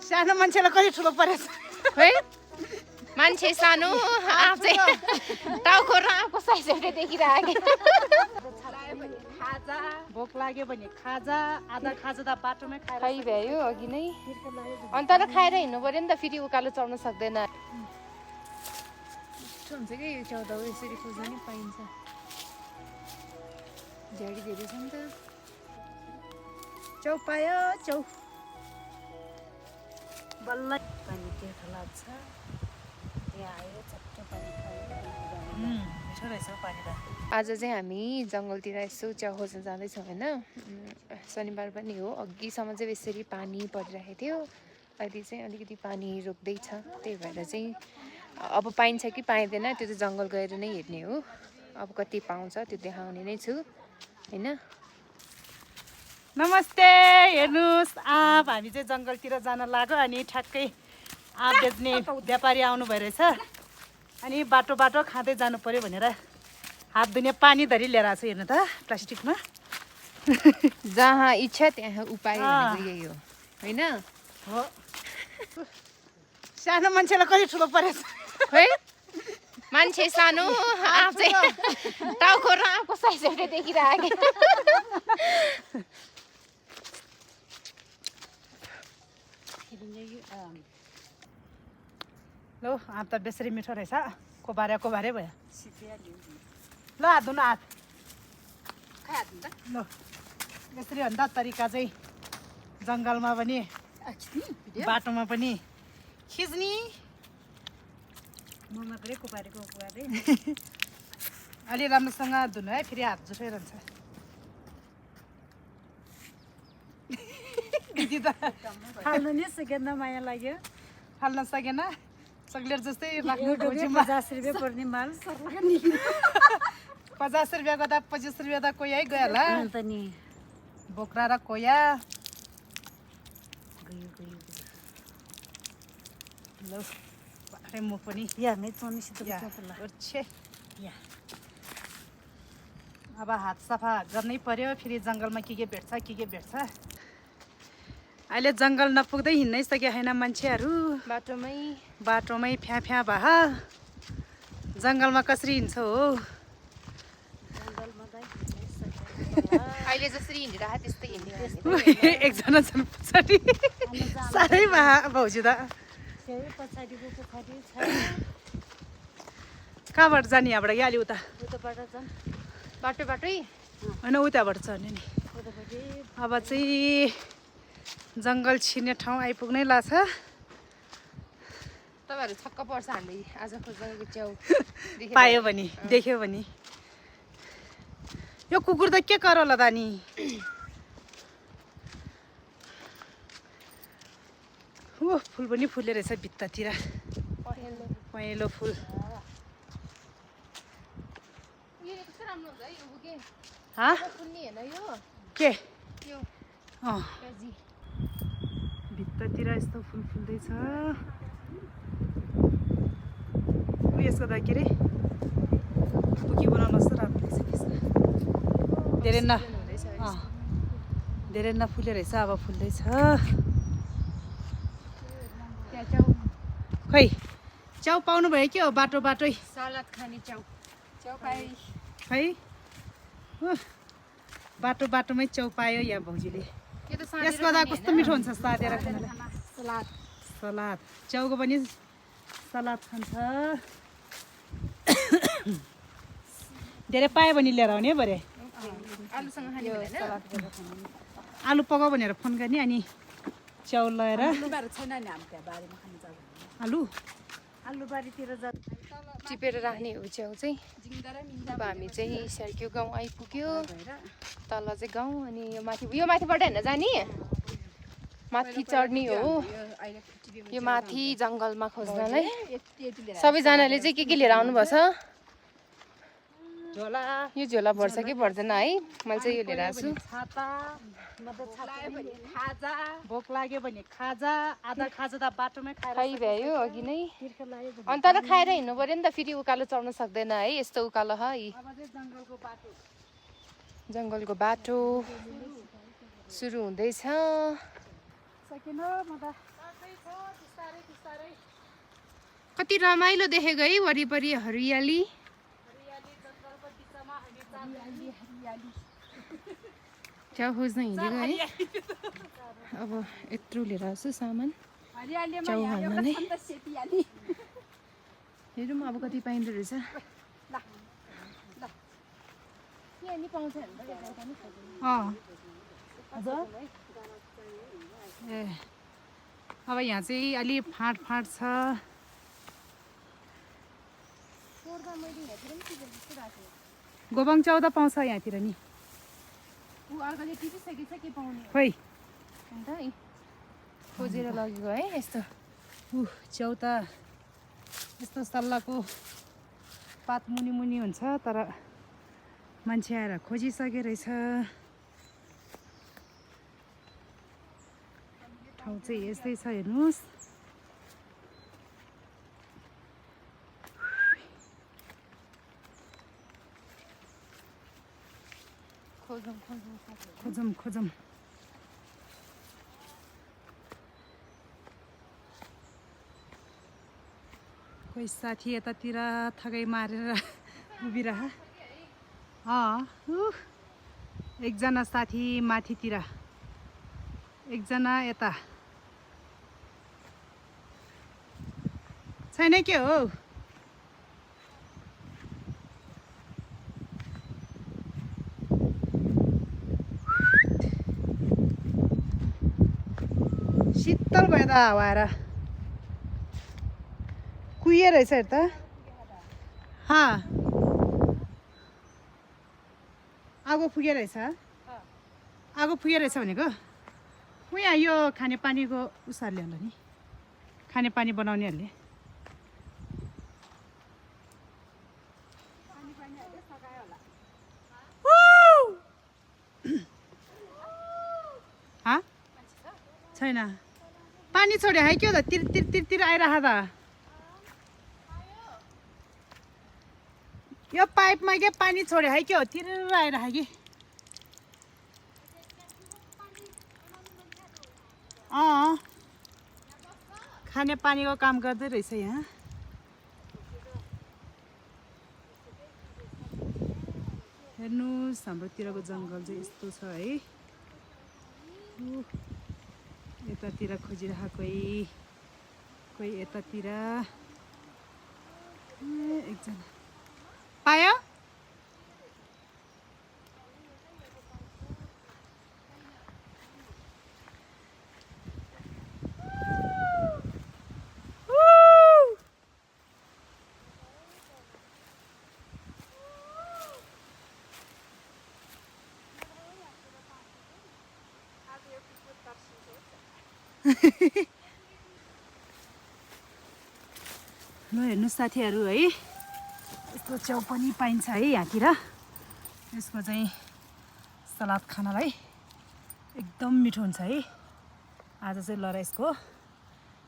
सानो मान्छेलाई कति ठुलो परेछ है मान्छे सानो आफ चाहिँ टाउको र आफको साइज एउटै देखिरहेको भोक लाग्यो भने खाजा आधा खाजा त बाटोमै खाएर खै भ्यायो अघि नै अनि तर खाएर हिँड्नु पर्यो नि त फेरि उकालो चढ्न सक्दैन मिठो हुन्छ कि यो च्याउ त यसरी खोज्दा नि पाइन्छ झ्याडी धेरै छ नि त च्याउ पायो च्याउ बल्ल पानी तिर्खा लाग्छ यहाँ आयो चट्ट पानी खायो मिठो रहेछ पानी त आज चाहिँ हामी जङ्गलतिर यसो च्याउ खोज्न जाँदैछौँ होइन शनिबार पनि हो अघिसम्म चाहिँ यसरी पानी परिरहेको थियो अहिले चाहिँ अलिकति पानी रोक्दैछ त्यही भएर चाहिँ अब पाइन्छ कि पाइँदैन त्यो चाहिँ जङ्गल गएर नै हेर्ने हो अब कति पाउँछ त्यो देखाउने नै छु होइन नमस्ते हेर्नुहोस् आप हामी चाहिँ जङ्गलतिर जान लाग्यो अनि ठ्याक्कै आप बेच्ने व्यापारी आउनु भइरहेछ अनि बाटो बाटो खाँदै जानु पर्यो भनेर हात धुने पानी धरि लिएर आएको छु हेर्नु त प्लास्टिकमा जहाँ इच्छा त्यहाँ उपाय भनेको यही हो होइन हो सानो मान्छेलाई कति ठुलो परेछ है मान्छे सानो आफ चाहिँ टाउको र आफको साइज एउटै देखिरहेको ल आप त बेसरी मिठो रहेछ कोबारे भयो ल हात धुनु हात ल यसरी भन्दा तरिका चाहिँ जङ्गलमा पनि बाटोमा पनि खिच्ने अलि राम्रोसँग धुनु है फेरि हात जुठै रहन्छ दिदी त फाल्नु नि सकेन माया लाग्यो फाल्न सकेन चक्लेट जस्तै राख्नु 50 रुपियाँ पर्ने माल 50 रुपियाँको त 25 रुपियाँ त कोही है गयो होला अन्त नि बोक्रा र कोया ल अरे म पनि या नै चोनिसित अब हात सफा गर्नै पर्यो फेरि जङ्गलमा के भेट्छ के भेट्छ अहिले जङ्गल नपुग्दै हिँड्नै सके छैन मान्छेहरू बाटोमै फ्या भए जङ्गलमा कसरी हिँड्छ हो अहिले जसरी हिँडिरहेको त्यस्तै हिँड्ने एकजना छन् पछाडि साह्रै भए भाउजू त पछाडिको पोखरी छ कहाँबाट जाने यहाँबाट कि अलि उता बाटै होइन उताबाट चढ्ने नि अब चाहिँ जङ्गल छिर्ने ठाउँ आइपुग्नै लाग्छ तपाईँहरू छक्क पर्छ हामीले आज खोज्दाको च्याउ पायो भने देख्यो भने यो कुकुर त के गर होला त नि ओ फुल पनि फुले रहेछ भित्तातिर पहेँलो फुल के भित्तातिर यस्तो फुल फुल्दैछ यसको त के अरे बुकी बनाउनु जस्तो राम्रो रहेछ धेरै नफुले रहेछ अब फुल्दैछ खै च्याउ पाउनु भयो के हो बाटै सलाद खाने च्याउ पाए है बाटोमै च्याउ पायो यहाँ भाउजूले यसको त कस्तो मिठो हुन्छ सादेर खानालाई सलाद च्याउको पनि सलाद खान्छ धेरै पायो भने लिएर आउने भरे आलु पकाउ भनेर फोन गर्ने अनि च्याउ लगाएर आलु बारीतिर टिपेर राख्ने हो च्याउ चाहिँ अब हामी चाहिँ स्यार्क्यो गाउँ आइपुग्यो तल चाहिँ गाउँ अनि यो माथिबाट हेर्न जाने माथि चढ्ने हो यो माथि जङ्गलमा खोज्नलाई सबैजनाले चाहिँ के लिएर आउनुभएछ यो झोला भर्छ कि भर्दैन है मैले चाहिँ यो लिएर आएको छु भोक लाग्यो भने खाजा आधा खाजा त बाटोमै खाएर खै भ्यायो अघि नै अनि तर खाएर हिँड्नु पर्यो नि त फेरि उकालो चढ्न सक्दैन है यस्तो उकालो है जङ्गलको बाटो सुरु हुँदैछ। सकिन म त कति रमाइलो देखेको है वरिपरि हरियाली। च्याउ खोज्न हिँडेको है। अब यत्रो लिएर आउँछु सामान च्याउ हाल्न नै। हेरौँ अब कति पाइँदो रहेछ। यहाँ नि पाउँछ ए अब यहाँ चाहिँ अलि फाँट फाँट छ। गोबाङ च्याउ त पाउँछ यहाँतिर नि। अर्कोले टिपिसकेछ के पाउने खोइ अन्त है खोजेर लगेको है यस्तो। च्याउ त यस्तो सल्लाहको पात मुनि मुनि हुन्छ तर मान्छे आएर खोजिसके रहेछ। ठाउँ चाहिँ यस्तै छ हेर्नुहोस्। खोजौँ खोजौँ। कोही साथी यतातिर थगाइ मारेर उभिरह। एकजना साथी माथितिर एकजना यता छैन के हो। शीतल भयो त हावा आएर कुहिए रहेछ हेर त। आगो फुके रहेछ। आगो फुके रहेछ भनेको उ यहाँ यो खानेपानीको उसहरूले होला नि खानेपानी बनाउनेहरूले। छैन पानी छोड्यो है के हो त तिर तिर तिर तिर आइरह त। यो पाइपमा के पानी छोड्यो है के हो तिर आइरह कि। खाने पानीको काम गर्दै रहेछ यहाँ। हेर्नुहोस् हाम्रोतिरको जङ्गल चाहिँ यस्तो छ है। यतातिर खोजिरहेको कोही यतातिर। एकजना पायो। ल हेर्नुहोस् साथीहरू है यस्तो च्याउ पनि पाइन्छ है यहाँतिर। यसको चाहिँ सलाद खानलाई एकदम मिठो हुन्छ है। आज चाहिँ ल यसको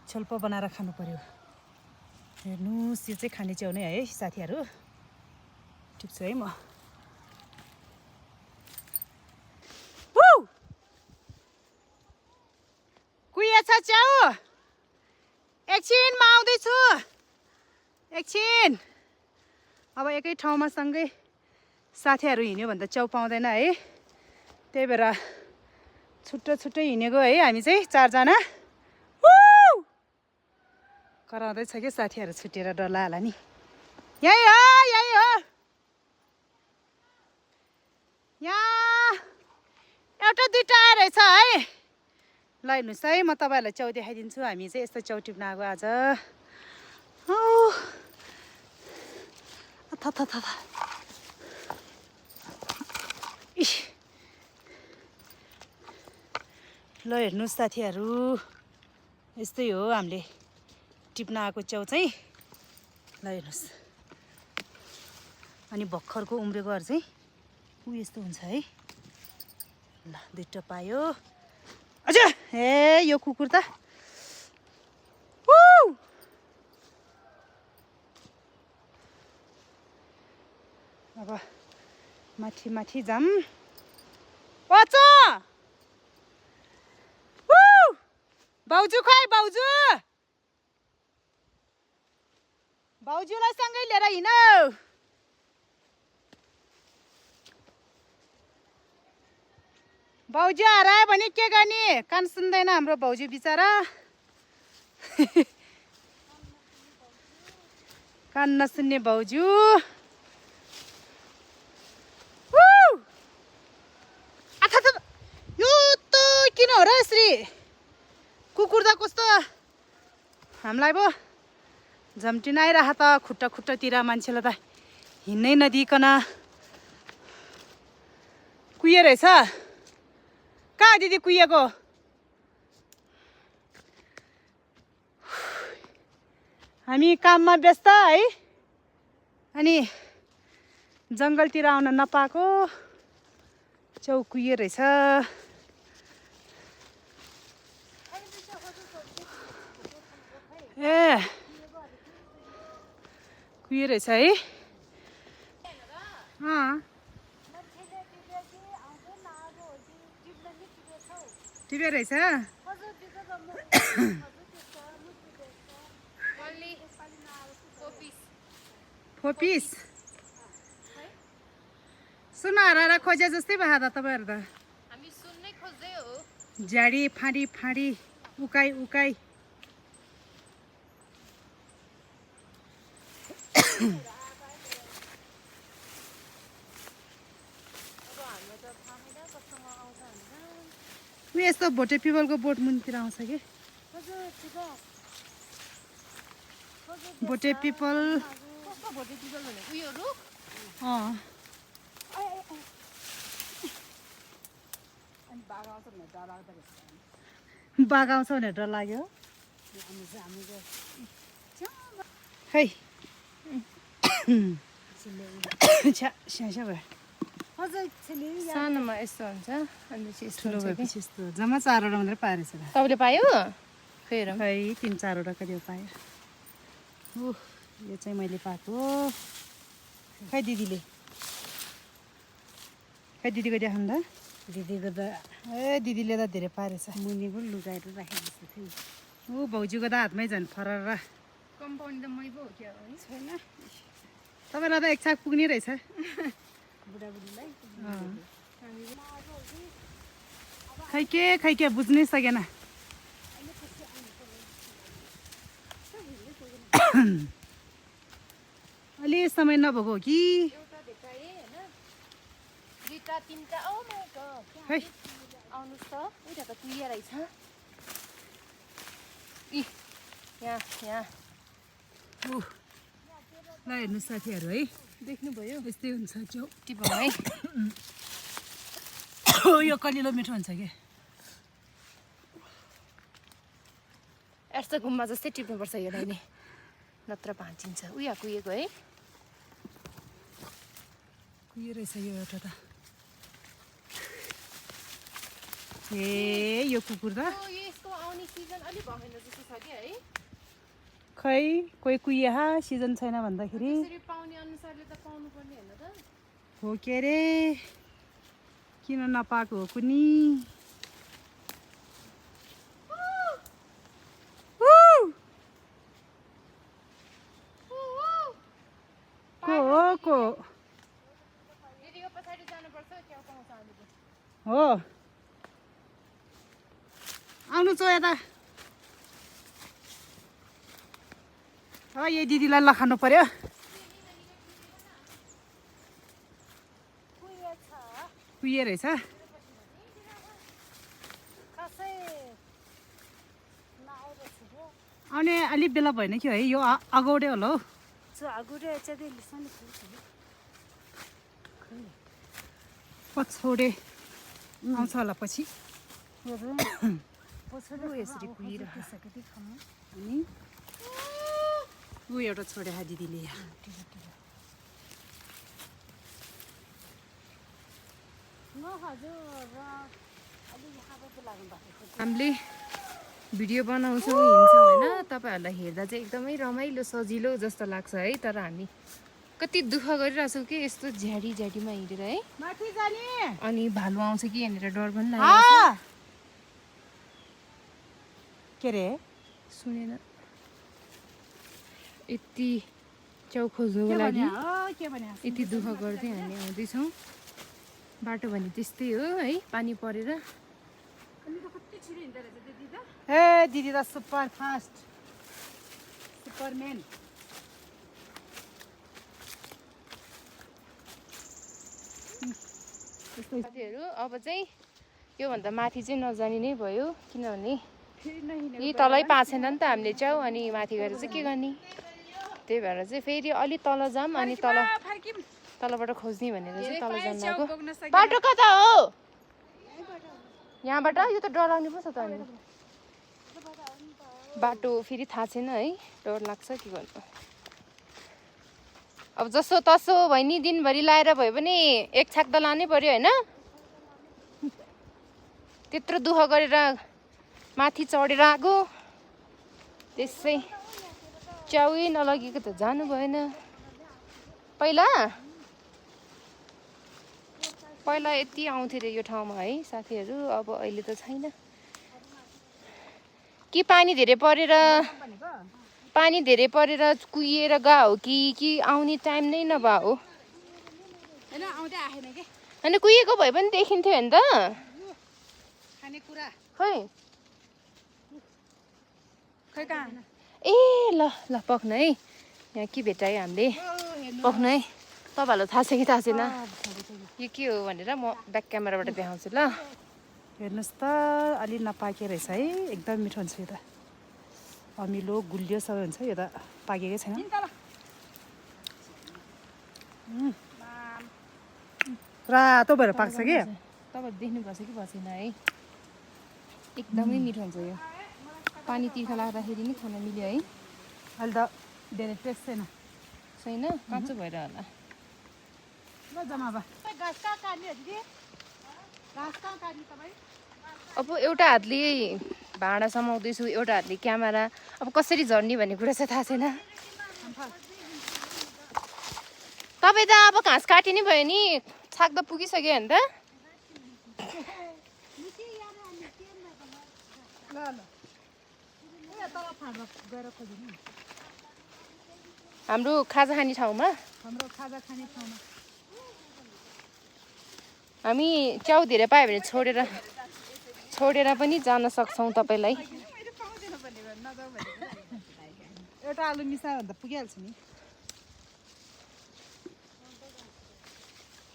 छोल्पो बनाएर खानु पर्यो। हेर्नुहोस् यो चाहिँ खाने च्याउ नै है साथीहरू। ठिक छ है म कुहिएछ च्याउ। एकछिनमा आउँदैछु एकछिन। अब एकै ठाउँमा सँगै साथीहरू हिँड्यो भने त च्याउ पाउँदैन है। त्यही भएर छुट्टो छुट्टै हिँडेको है हामी चाहिँ चारजना। कराउँदैछ कि साथीहरू छुटेर डल्ला होला नि। यही हो यही हो। यहाँ एउटा दुइटा आएरहेछ है। ल हेर्नुहोस् है म तपाईँहरूलाई च्याउ देखाइदिन्छु। हामी चाहिँ यस्तो च्याउ टिप्न आएको आज। ल हेर्नुहोस् साथीहरू यस्तै हो हामीले टिप्न आएको च्याउ चाहिँ। ल हेर्नुहोस् अनि भर्खरको उम्रेकोहरू चाहिँ यस्तो हुन्छ है। ल दुईटा पायो। हजुर ए यो कुकुर त अब माथि माथि जाम। बच्चा भाउजू खै भाउजू भाउजूलाई सँगै लिएर हिँड भाउजू हरायो भने के गर्ने कान सुन्दैन हाम्रो भाउजू बिचरा कान नसुन्ने भाउजू यो त किन हो र यसरी कुकुर त कस्तो हामीलाई पो झम्टिन आइरह त खुट्टा खुट्टातिर मान्छेलाई त हिँड्नै नदिकन कुहिए रहेछ कहाँ दिदी कुहिएको हामी काममा व्यस्त है अनि जङ्गलतिर आउन नपाएको च्याउ कुहिए रहेछ ए कुहिए रहेछ है टिपे रहेछ फोपिस सुन हराएर खोजे जस्तै भयो त तपाईँहरू त हामी सुन्नै खोज्दै हो झाडी फाँडी फाँडी उकाइ उकाइ यस्तो भोटे पिपलको बोट मुनितिर आउँछ कि भोटे पिपल उयो रुख बाघ आउँछ भनेर डर लाग्यो खै सानोमा यस्तो हुन्छ अनि चाहिँ यस्तो ठुलो हुन्छ कि। भएपछि यस्तो जम्मा 4वटा मात्रै पाएर छ तपाईँले पायो फेर खै 3-4वटा कति पायो यो चाहिँ मैले पाएको खै दिदीले खै दिदीको देखाउनु त दिदीको त ए दिदीले त धेरै पारेछ मुनि पनि लुगाएर राखेको थियो भाउजूको त हातमै झन् फरर कम्पाउन्ड त मै पो हो क्या है छैन तपाईँलाई त एक छाक पुग्ने रहेछ खै के बुझ्नै सकेन अलि समय नभएको हो कि एउटा भेटाएँ होइन दुईटा तिनटा ओ माइ गॉड खै आउनुहोस् त उता त क्लियर रहेछ इ यहाँ ल हेर्नु साथीहरू है देख्नुभयो यस्तै हुन्छ च्याउ टिपौँ है यो कलिलो मिठो हुन्छ कि यस्तो गुम्बा जस्तै टिप्नुपर्छ यो नि नत्र भाँचिन्छ उयो कुहिएको है कुहिए रहेछ यो एउटा त ए यो कुकुर त यसको आउने सिजन अलि भएन जस्तो छ कि है खै कोही कुहिए सिजन छैन भन्दाखेरि यसरी पाउने अनुसारले त पाउनु पर्ने होइन त हो के अरे किन नपाएको हो कुनी को दिदीको पछाडि जानुपर्छ च्याउ पाउँछ हामीले हो आउनु छ यता यही दिदीलाई लखानु पर्यो कुहिए रहेछ आउने अलिक बेला भएन कि है यो अगौडे होला हौ पछौडे आउँछ होला पछि यसरी कुहिरहेको अनि ऊ एउटा छोडे दिदीले हामीले भिडियो बनाउँछौँ हिँड्छौँ होइन तपाईँहरूलाई हेर्दा चाहिँ एकदमै रमाइलो सजिलो जस्तो लाग्छ है तर हामी कति दुःख गरिरहेछौँ कि यस्तो झ्याडीमा हिँडेर है माथि जाने अनि भालु आउँछ कि यहाँनिर डर पनि लागेको छ के रे सुनेन यति च्याउ खोज्नुको के लागि भन्या हो के भन्या यति दुःख गर्दै हामी आउँदैछौँ बाटो भने त्यस्तै हो है पानी परेर ए दिदी त सुपर फास्ट सुपरम्यान साथीहरू अब चाहिँ योभन्दा माथि चाहिँ नजाने नै भयो किनभने यी तलै पाएको छैन नि त हामीले च्याउ अनि माथि गएर चाहिँ के गर्ने त्यही भएर चाहिँ फेरि अलि तल जाऊँ अनि तलबाट खोज्ने भनेर चाहिँ तल जानु लागेको बाटो कता हो यहाँबाट यो त डराउने पो छ त अनि बाटो फेरि थाहा छैन है डर लाग्छ के गर्नु अब जसो तसो भयो नि दिनभरि लाएर भयो भने एक छाक त लानै पर्यो होइन त्यत्रो दुःख गरेर माथि चढेर आएको त्यसै च्याउै नलगेको त जानु भएन पहिला यति आउँथ्यो अरे यो ठाउँमा है साथीहरू अब अहिले त छैन कि पानी धेरै परेर कुहिएर गयो हो कि आउने टाइम नै नभए हो होइन कुहिएको भए पनि देखिन्थ्यो होइन त खै ए ल पक्न है यहाँ के भेटायो हामीले पक्न है तपाईँहरूलाई थाहा छ कि थाहा छैन यो के हो भनेर म ब्याक क्यामेराबाट देखाउँछु ल हेर्नुहोस् त अलि नपाके रहेछ है एकदम मिठो हुन्छ यो त अमिलो गुलियो सबै हुन्छ यो त पाकेकै छैन रातो भएर पाक्छ कि तपाईँहरू देख्नुपर्छ कि भएन है एकदमै मिठो हुन्छ यो पानी तिर्खा लाग्दाखेरि नि खान मिल्यो है अहिले त धेरै टेस्ट छैन छैन काँचो भएर होला ल जमाबा अब एउटा हातले भाँडा समाउँदैछु एउटा हातले क्यामेरा अब कसरी झर्ने भन्ने कुरा चाहिँ थाहा छैन तपाईँ त अब घाँस काटिने भयो नि छाक त पुगिसक्यो होइन त हाम्रो खाजा खाने ठाउँमा हामी च्याउ धेरै पायो भने छोडेर पनि जान सक्छौँ तपाईँलाई एउटा आलु मिसायो भने त पुगिहाल्छ नि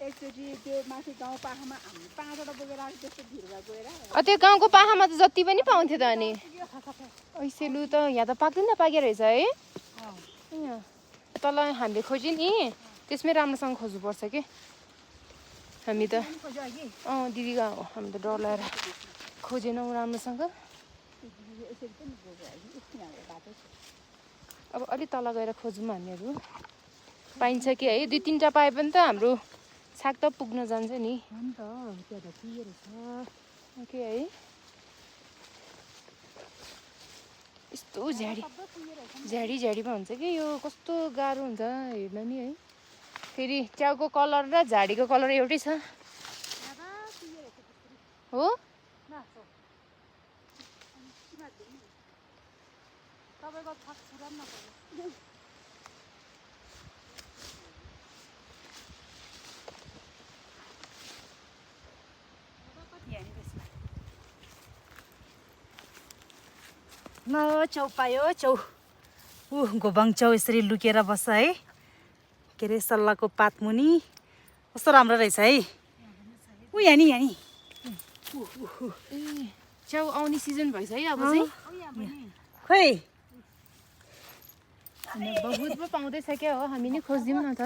एकचोटि त्यो माथि गाउँपाखामा हामी 5वटा बोकेर आएको त्यस्तो भिडमा गएर त्यो गाउँको पाखामा त जति पनि पाउँथ्यो त अनि ऐसेलु त यहाँ त पाक्दैन पाके रहेछ है तल हामीले खोज्यो नि त्यसमै राम्रोसँग खोज्नुपर्छ कि हामी त दिदी गाउँ हामी त डर लगाएर खोजेनौँ राम्रोसँग अब अलि तल गएर खोजौँ हामीहरू पाइन्छ कि है 2-3टा पाए पनि त हाम्रो छाक त पुग्न जान्छ नि ओके है यस्तो झ्याडीमा हुन्छ कि यो कस्तो गाह्रो हुन्छ हेर्न नि है फेरि च्याउको कलर र झाडीको कलर एउटै छ हो ल च्याउ पायो च्याउ गोबाङ च्याउ यसरी लुकेर बस्छ है के अरे सल्लाहको पातमुनि कस्तो राम्रो रहेछ है यहाँ नि च्याउ आउने सिजन भएछ है अब चाहिँ खोइ बहुत पो पाउँदैछ क्या हो हामी नै खोजिदिउँ न त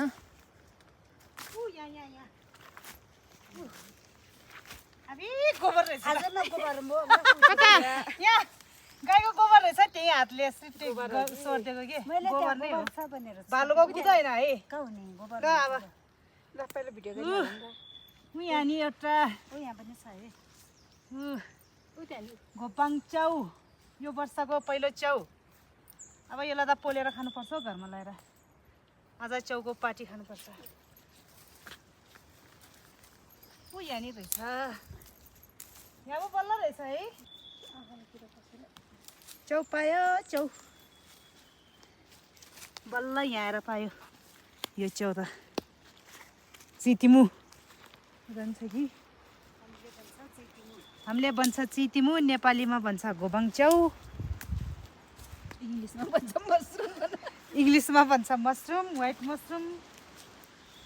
गाईको गोबर रहेछ त्यही हातले सोधिदिएको कि गोबर नै हो भालुको कुद होइन है यहाँ नि एउटा घोपाङ च्याउ यो वर्षको पहिलो च्याउ अब यसलाई त पोलेर खानुपर्छ हौ घरमा लगाएर आज च्याउको पार्टी खानुपर्छ यहाँ नि रहेछ यहाँ पो बल्ल रहेछ है चौ पायो चौ बल्ल यहाँ आएर पायो यो चौ त चितिमु जान्छ कि हामीले भन्छ चितिमु नेपालीमा भन्छ घोबाङ च्याउ इङ्ग्लिसमा भन्छ मसरुम व्हाइट मसरुम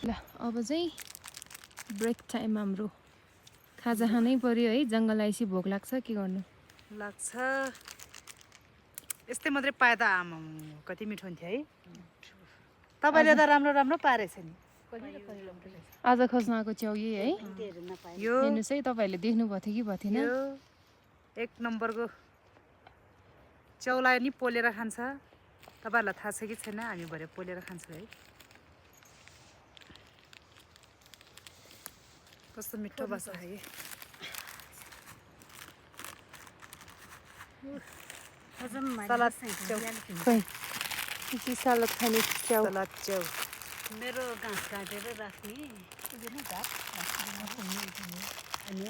ल अब चाहिँ ब्रेक टाइम हाम्रो खाजा खानै पर्यो है जङ्गल आएपछि भोक लाग्छ के गर्नु लाग्छ यस्तै मात्रै पाए त आमा कति मिठो हुन्थ्यो है तपाईँले त राम्रो राम्रो पारेछ नि आज खोज्न आएको च्याउ यही है यो हेर्नुहोस् है तपाईँहरूले देख्नुभएको थियो कि भएको थिएन यो एक नम्बरको च्याउलाई नि पोलेर खान्छ तपाईँहरूलाई थाहा छ कि छैन हामी भरे पोलेर खान्छौँ है कस्तो मिठो बस्छ है सलाद च्याउ खोइ सलाद खाने च्याउ सलाद च्याउ मेरो घाँस काटेर राख्ने अनि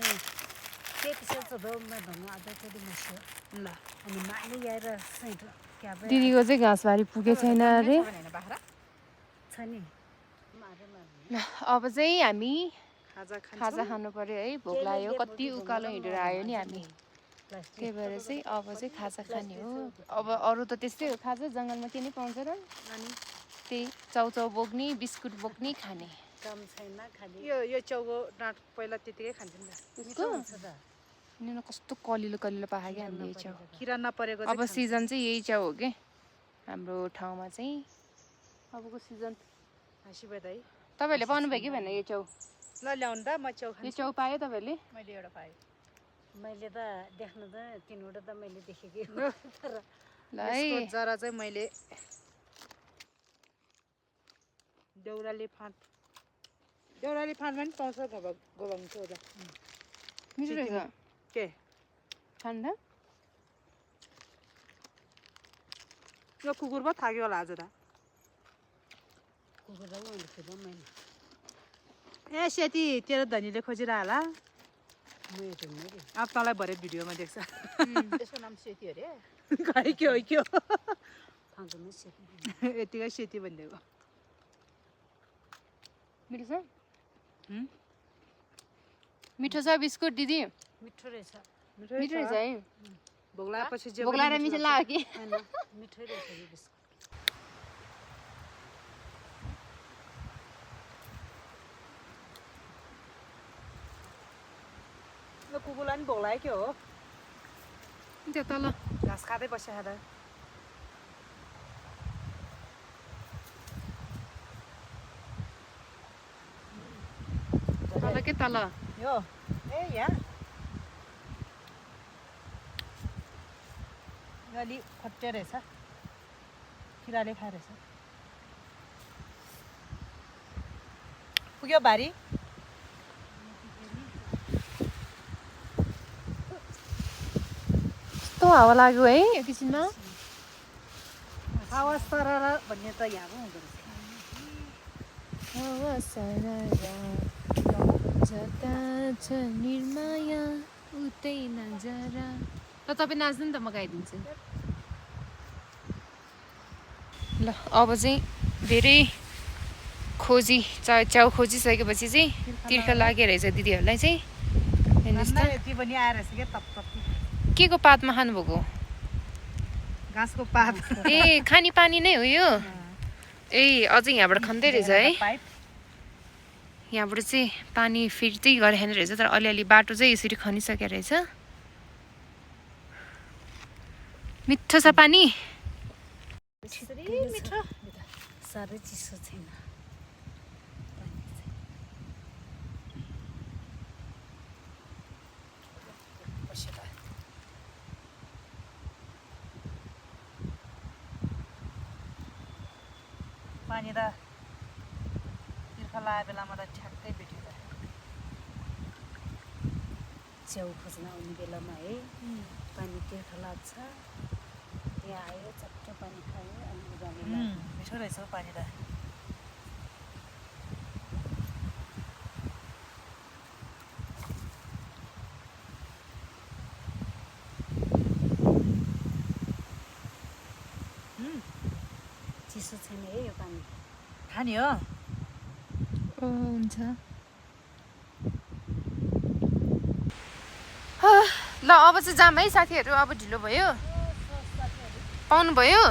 त्यति सक्छ आधाकति मस्यो ल अनि माले ल्याएर साइड क्या दिदीको चाहिँ घाँसबारी पुगेको छैन अरे छ नि ल अब चाहिँ हामी खाजा खान्छौँ खाजा खानु पर्यो है भोक लाग्यो कति उकालो हिँडेर आयो नि हामी त्यही भएर चाहिँ अब चाहिँ खाजा खाने हो अब अरू त त्यस्तै हो खाजा जङ्गलमा के नै पाउँछ र अनि त्यही चाउचाउ बोक्ने बिस्कुट बोक्ने खाने काम छैन खालि यो च्याउको डाँट पहिला त्यतिकै खान्छौँ नि उसको नि कस्तो कलिलो कलिलो पाएको क्या हामीले यही च्याउ किरा नपरेको अब सिजन चाहिँ यही च्याउ हो कि हाम्रो ठाउँमा चाहिँ अबको सिजन हाँसी भयो त है तपाईँहरूले पाउनुभयो कि भनेर यो च्याउ ल ल्याउनु त म च्याउ यो खान्छु च्याउ पायो तपाईँहरूले मैले एउटा पाएँ मैले त देख्नु त तिनवटा त मैले देखेकै हो तर ल यसको है जरा चाहिँ मैले देउराली फाँटमा पनि पाउँछ गोबाङ चौधा मिठो रहेछ के खानु त यो कुकुर पो थाक्यो होला आज त कुकुरलाई मैले खेल्नु मैले ए सेती तेरो धनीले खोजिरह होला मैले हेर्नु अरे अब तँलाई भरे भिडियोमा देख्छ त्यसको नाम सेती अरे खै के हो फाँटोमा सेती यतिकै सेती भनिदिएको मिठो छ हुँ? मिठो छ बिस्कुट दिदी मिठो रहेछ मिठो रहेछ है भोक लागेपछि जे भोक लागेर मिठो लाग्यो कि होइन मिठै रहेछ यो बिस्कुट यो कुकुरलाई पनि भोक लाग्यो के हो त्यो तल घाँस खाँदै बस्यो त तल के तल यो ए यहाँ यो अलि खट्टे रहेछ किराले खाएर रहेछ पुग्यो भारी कस्तो हावा लाग्यो है एकैछिनमा आवाज तरर भन्ने त यहाँ पो हुँदो रहेछ हावा सररा जता छ निर्माया उतै नजरा ल तपाईँ नाच्नु नि त म गाइदिन्छु ल अब चाहिँ धेरै खोजी च्याउ खोजिसकेपछि चाहिँ तिर्खा लागेको रहेछ दिदीहरूलाई चाहिँ हेर्नुहोस् त यति पनि आएर रहेछ क्या तप के को पातमा खानुभएको घाँसको पात ए खाने पानी नै हो यो ए अझै यहाँबाट खन्दै रहेछ है पाइप यहाँबाट चाहिँ पानी फिर्दै गरेर खाने रहेछ तर अलिअलि बाटो चाहिँ यसरी खनिसकेको रहेछ मिठो छ पानी मिठो साह्रै चिसो छैन पानी त तिर्खा लागेको बेलामा त ठ्याक्कै भेट्यो त च्याउ खोज्न आउने बेलामा है पानी तिर्खा लाग्छ यहाँ आयो चट्ट पानी खायो अनि उनीहरूले मिठो रहेछ हौ पानी त चिसो छैन है यो पानी खाने हो हुन्छ ल अब चाहिँ जाम है साथीहरू अब ढिलो भयो पाउनु भयो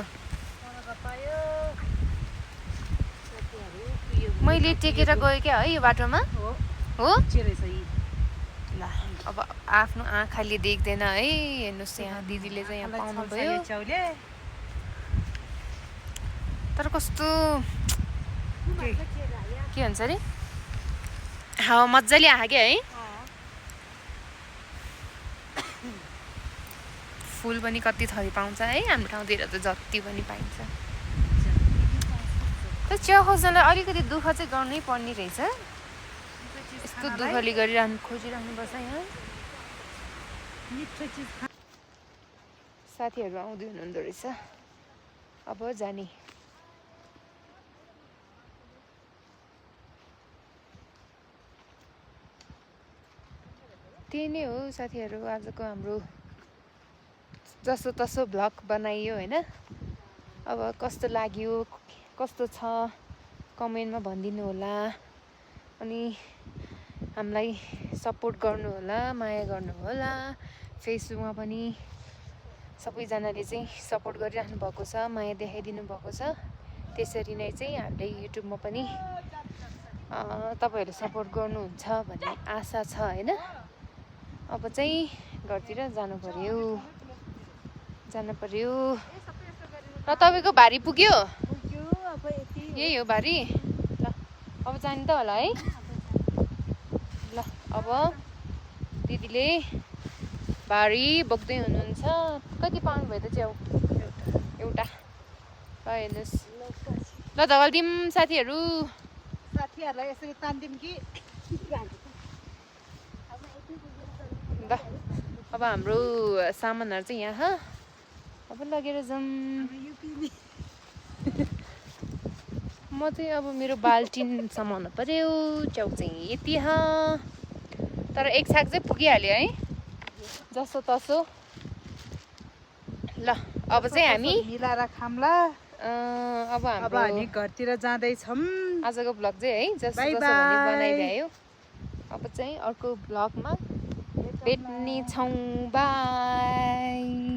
मैले टेकेर गएँ क्या है यो बाटोमा हो ल अब आफ्नो आँखाले देख्दैन है हेर्नुहोस् यहाँ दिदीले चाहिँ यहाँ पाउनुभयो तर कस्तो के भन्छ अरे हावा मजाले आयो क्या है फुल पनि कति थरी पाउँछ है हाम्रो ठाउँतिर त जति पनि पाइन्छ त चिया खोज्नलाई अलिकति दुःख चाहिँ गर्नै पर्ने रहेछ यस्तो दुःखले गरिरहनु खोजिरहनुपर्छ यहाँ साथीहरू आउँदै हुनुहुँदो रहेछ अब जाने त्यही नै हो साथीहरू आजको हाम्रो जसो तसो भ्लग बनाइयो होइन अब कस्तो लाग्यो कस्तो छ कमेन्टमा भनिदिनु होला अनि हामीलाई सपोर्ट गर्नु होला माया गर्नु होला फेसबुकमा पनि सबैजनाले चाहिँ सपोर्ट गरिराख्नु भएको छ माया देखाइदिनु भएको छ त्यसरी नै चाहिँ हामीले युट्युबमा पनि तपाईँहरू सपोर्ट गर्नुहुन्छ भन्ने आशा छ होइन अब चाहिँ घरतिर जानु पर्यो र तपाईँको भारी पुग्यो यही हो भारी ल अब जाने त होला है ल अब दिदीले भारी बोक्दै हुनुहुन्छ कति पाउनुभयो त च्याउ एउटा ल हेर्नुहोस् ल धवलदिम साथीहरूलाई यसरी तान्दिम कि ल अब हाम्रो सामानहरू चाहिँ यहाँ अब लगेर जाऊँ म चाहिँ अब मेरो बाल्टिन समाउनु पर्यो च्याउ चाहिँ यति तर एक छाक चाहिँ पुगिहाल्यो है जसो तसो ल अब चाहिँ हामी मिलाएर खाम्ला अब हामी घरतिर जाँदैछौँ आजको भ्लग चाहिँ है जस्तो बाई जसो बाई। भने बनाइभ्यायो अब चाहिँ अर्को भ्लगमा भेट्ने छौँ बाई